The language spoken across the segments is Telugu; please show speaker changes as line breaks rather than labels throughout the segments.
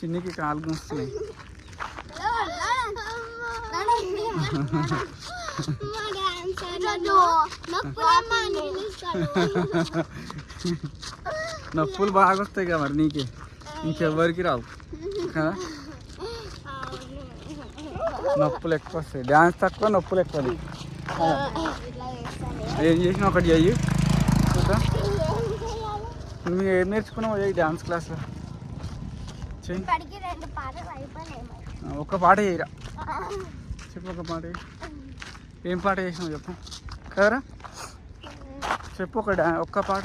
చిన్నికి కాలు గుస్తున్నాయి. నొప్పులు బాగా వస్తాయి కదా మరి నీకే, ఇంకెవ్వరికి రావు కదా. నొప్పులు ఎక్కువ వస్తాయి, డ్యాన్స్ తక్కువ నొప్పులు ఎక్కువ. ఏం చేసినా ఒకటి చెయ్యి. నువ్వు ఏం నేర్చుకున్నావు చెయ్యి డ్యాన్స్ క్లాస్లో చెయ్యి. ఒక్క పాట చేయరా, చెప్పు ఒక పాట. ఏం పాట చేసినావు చెప్పు కదరా, చెప్పు ఒక్క పాట.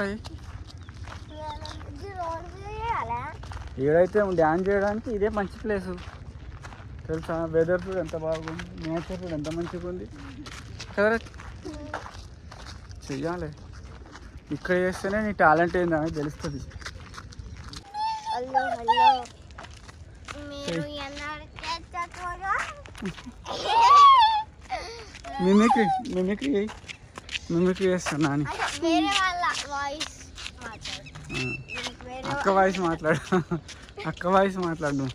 ఏడైతే డ్యాన్స్ చేయడానికి ఇదే మంచి ప్లేసు తెలుసా. వెదర్ కూడా ఎంత బాగుంది, నేచర్ కూడా ఎంత మంచిగా ఉంది కదరా. చెయ్యాలి, ఇక్కడ చేస్తేనే నీ టాలెంట్ ఏందని తెలుస్తుంది. మిమిక్రీ చేస్తున్నా అని అక్క వాయిస్ మాట్లాడు, అక్క వాయిస్ మాట్లాడు.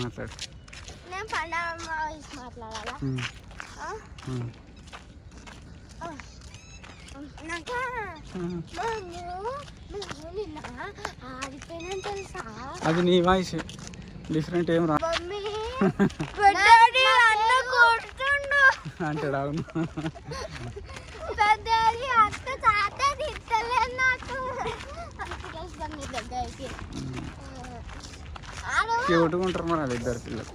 మాట్లాడు. అది నీ వాయిస్, డిఫరెంట్ ఏం రా అంటాడు. అవును క్యూట్గా ఉంటారు మరి అది ఇద్దరు పిల్లలు.